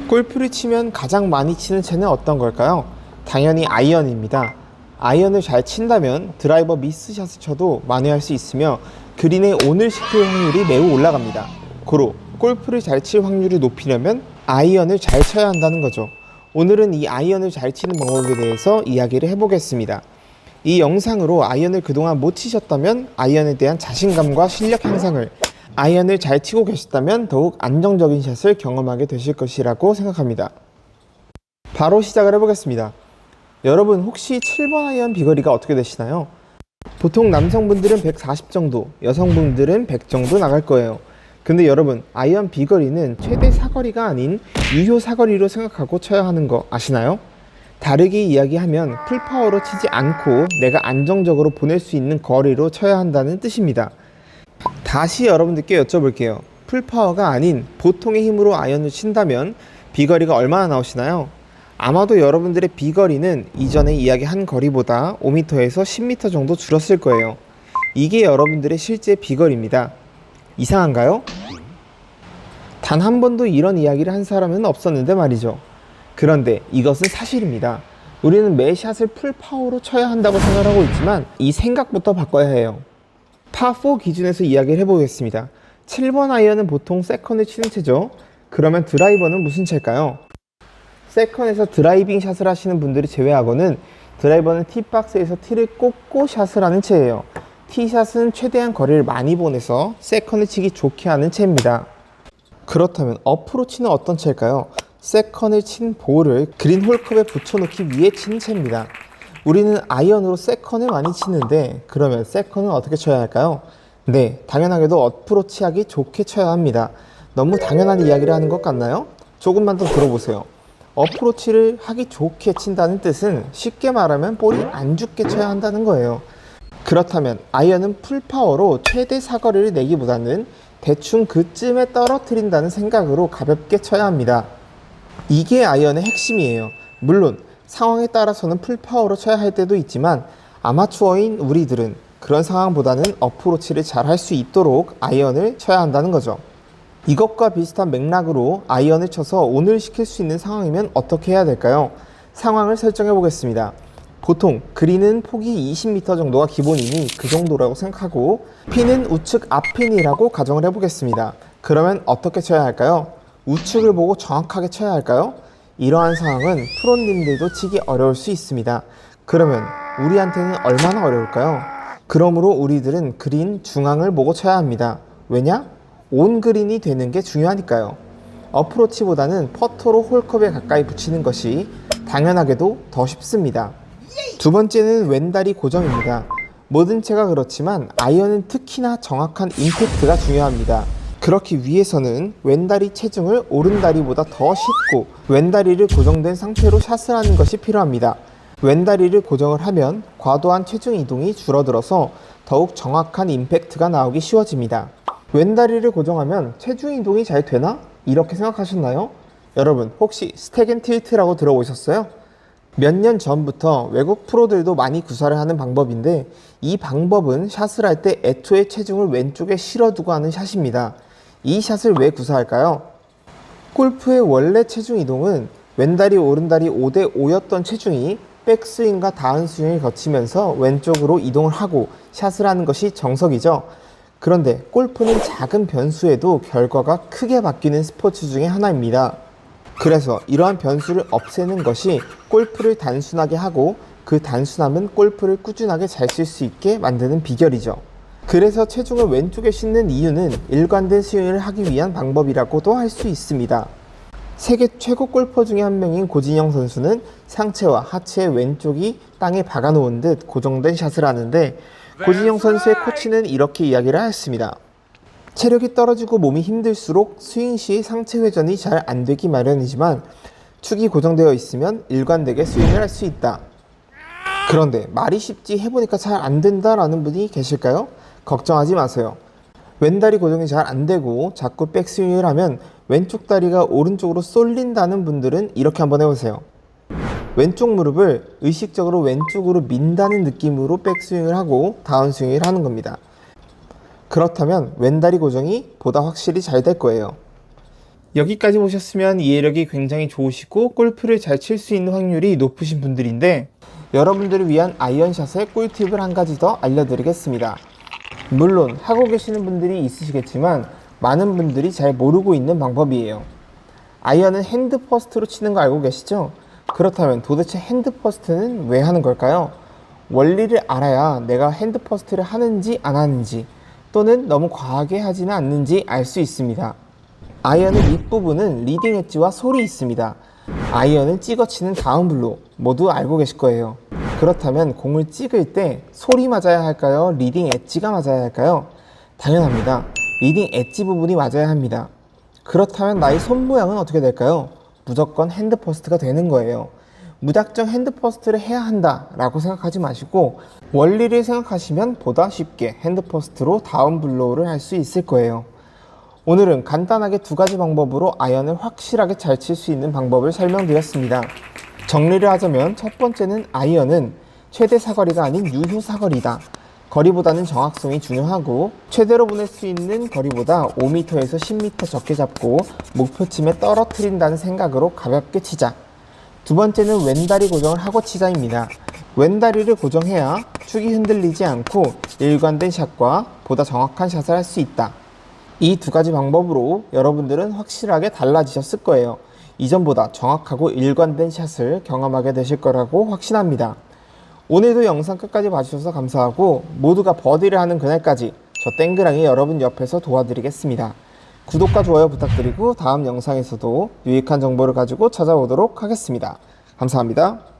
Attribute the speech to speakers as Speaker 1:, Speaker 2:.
Speaker 1: 골프를 치면 가장 많이 치는 채는 어떤 걸까요? 당연히 아이언입니다. 아이언을 잘 친다면 드라이버 미스샷을 쳐도 만회할 수 있으며 그린에 온을 시킬 확률이 매우 올라갑니다. 고로 골프를 잘 칠 확률을 높이려면 아이언을 잘 쳐야 한다는 거죠. 오늘은 이 아이언을 잘 치는 방법에 대해서 이야기를 해보겠습니다. 이 영상으로 아이언을 그동안 못 치셨다면 아이언에 대한 자신감과 실력 향상을, 아이언을 잘 치고 계셨다면 더욱 안정적인 샷을 경험하게 되실 것이라고 생각합니다. 바로 시작을 해보겠습니다. 여러분 혹시 7번 아이언 비거리가 어떻게 되시나요? 보통 남성분들은 140 정도, 여성분들은 100 정도 나갈 거예요. 근데 여러분, 아이언 비거리는 최대 사거리가 아닌 유효 사거리로 생각하고 쳐야 하는 거 아시나요? 다르게 이야기하면 풀파워로 치지 않고 내가 안정적으로 보낼 수 있는 거리로 쳐야 한다는 뜻입니다. 다시 여러분들께 여쭤볼게요. 풀파워가 아닌 보통의 힘으로 아이언을 친다면 비거리가 얼마나 나오시나요? 아마도 여러분들의 비거리는 이전에 이야기한 거리보다 5m에서 10m 정도 줄었을 거예요. 이게 여러분들의 실제 비거리입니다. 이상한가요? 단 한 번도 이런 이야기를 한 사람은 없었는데 말이죠. 그런데 이것은 사실입니다. 우리는 매 샷을 풀파워로 쳐야 한다고 생각하고 있지만 이 생각부터 바꿔야 해요. 파4 기준에서 이야기를 해보겠습니다. 7번 아이언은 보통 세컨을 치는 채죠. 그러면 드라이버는 무슨 채일까요? 세컨에서 드라이빙 샷을 하시는 분들을 제외하고는 드라이버는 티박스에서 티를 꽂고 샷을 하는 채예요. 티샷은 최대한 거리를 많이 보내서 세컨을 치기 좋게 하는 채입니다. 그렇다면 어프로치는 어떤 채일까요? 세컨을 친 볼을 그린 홀컵에 붙여놓기 위해 치는 채입니다. 우리는 아이언으로 세컨을 많이 치는데 그러면 세컨은 어떻게 쳐야 할까요? 네, 당연하게도 어프로치하기 좋게 쳐야 합니다. 너무 당연한 이야기를 하는 것 같나요? 조금만 더 들어보세요. 어프로치를 하기 좋게 친다는 뜻은 쉽게 말하면 볼이 안 죽게 쳐야 한다는 거예요. 그렇다면 아이언은 풀파워로 최대 사거리를 내기보다는 대충 그쯤에 떨어뜨린다는 생각으로 가볍게 쳐야 합니다. 이게 아이언의 핵심이에요. 물론 상황에 따라서는 풀파워로 쳐야 할 때도 있지만 아마추어인 우리들은 그런 상황보다는 어프로치를 잘 할 수 있도록 아이언을 쳐야 한다는 거죠. 이것과 비슷한 맥락으로 아이언을 쳐서 온을 시킬 수 있는 상황이면 어떻게 해야 될까요? 상황을 설정해 보겠습니다. 보통 그린은 폭이 20m 정도가 기본이니 그 정도라고 생각하고 핀은 우측 앞핀이라고 가정을 해보겠습니다. 그러면 어떻게 쳐야 할까요? 우측을 보고 정확하게 쳐야 할까요? 이러한 상황은 프로님들도 치기 어려울 수 있습니다. 그러면 우리한테는 얼마나 어려울까요? 그러므로 우리들은 그린 중앙을 보고 쳐야 합니다. 왜냐? 온 그린이 되는 게 중요하니까요. 어프로치보다는 퍼터로 홀컵에 가까이 붙이는 것이 당연하게도 더 쉽습니다. 두 번째는 왼다리 고정입니다. 모든 채가 그렇지만 아이언은 특히나 정확한 임팩트가 중요합니다. 그렇기 위해서는 왼다리 체중을 오른다리보다 더 싣고 왼다리를 고정된 상태로 샷을 하는 것이 필요합니다. 왼다리를 고정을 하면 과도한 체중 이동이 줄어들어서 더욱 정확한 임팩트가 나오기 쉬워집니다. 왼다리를 고정하면 체중 이동이 잘 되나? 이렇게 생각하셨나요? 여러분 혹시 스택 앤 틸트라고 들어보셨어요? 몇 년 전부터 외국 프로들도 많이 구사를 하는 방법인데 이 방법은 샷을 할 때 애초에 체중을 왼쪽에 실어두고 하는 샷입니다. 이 샷을 왜 구사할까요? 골프의 원래 체중 이동은 왼다리 오른다리 5대 5였던 체중이 백스윙과 다운스윙을 거치면서 왼쪽으로 이동을 하고 샷을 하는 것이 정석이죠. 그런데 골프는 작은 변수에도 결과가 크게 바뀌는 스포츠 중에 하나입니다. 그래서 이러한 변수를 없애는 것이 골프를 단순하게 하고 그 단순함은 골프를 꾸준하게 잘 칠 수 있게 만드는 비결이죠. 그래서 체중을 왼쪽에 싣는 이유는 일관된 스윙을 하기 위한 방법이라고도 할 수 있습니다. 세계 최고 골퍼 중에 한 명인 고진영 선수는 상체와 하체의 왼쪽이 땅에 박아놓은 듯 고정된 샷을 하는데 고진영 선수의 코치는 이렇게 이야기를 하였습니다. 체력이 떨어지고 몸이 힘들수록 스윙 시 상체 회전이 잘 안되기 마련이지만 축이 고정되어 있으면 일관되게 스윙을 할 수 있다. 그런데 말이 쉽지 해보니까 잘 안된다 라는 분이 계실까요? 걱정하지 마세요. 왼다리 고정이 잘 안되고 자꾸 백스윙을 하면 왼쪽 다리가 오른쪽으로 쏠린다는 분들은 이렇게 한번 해보세요. 왼쪽 무릎을 의식적으로 왼쪽으로 민다는 느낌으로 백스윙을 하고 다운스윙을 하는 겁니다. 그렇다면 왼다리 고정이 보다 확실히 잘 될 거예요. 여기까지 보셨으면 이해력이 굉장히 좋으시고 골프를 잘 칠 수 있는 확률이 높으신 분들인데, 여러분들을 위한 아이언샷의 꿀팁을 한 가지 더 알려드리겠습니다. 물론 하고 계시는 분들이 있으시겠지만 많은 분들이 잘 모르고 있는 방법이에요. 아이언은 핸드 퍼스트로 치는 거 알고 계시죠? 그렇다면 도대체 핸드 퍼스트는 왜 하는 걸까요? 원리를 알아야 내가 핸드 퍼스트를 하는지 안 하는지, 또는 너무 과하게 하지는 않는지 알 수 있습니다. 아이언의 밑부분은 리딩 엣지와 솔이 있습니다. 아이언을 찍어치는 다운블로 모두 알고 계실 거예요. 그렇다면 공을 찍을 때 솔이 맞아야 할까요? 리딩 엣지가 맞아야 할까요? 당연합니다. 리딩 엣지 부분이 맞아야 합니다. 그렇다면 나의 손 모양은 어떻게 될까요? 무조건 핸드 퍼스트가 되는 거예요. 무작정 핸드 퍼스트를 해야 한다 라고 생각하지 마시고, 원리를 생각하시면 보다 쉽게 핸드 퍼스트로 다운블로우를 할 수 있을 거예요. 오늘은 간단하게 두 가지 방법으로 아이언을 확실하게 잘 칠 수 있는 방법을 설명드렸습니다. 정리를 하자면 첫 번째는 아이언은 최대 사거리가 아닌 유효 사거리다. 거리보다는 정확성이 중요하고 최대로 보낼 수 있는 거리보다 5m에서 10m 적게 잡고 목표침에 떨어뜨린다는 생각으로 가볍게 치자. 두 번째는 왼다리 고정을 하고 치자입니다. 왼다리를 고정해야 축이 흔들리지 않고 일관된 샷과 보다 정확한 샷을 할 수 있다. 이 두 가지 방법으로 여러분들은 확실하게 달라지셨을 거예요. 이전보다 정확하고 일관된 샷을 경험하게 되실 거라고 확신합니다. 오늘도 영상 끝까지 봐주셔서 감사하고, 모두가 버디를 하는 그날까지 저 땡그랑이 여러분 옆에서 도와드리겠습니다. 구독과 좋아요 부탁드리고 다음 영상에서도 유익한 정보를 가지고 찾아오도록 하겠습니다. 감사합니다.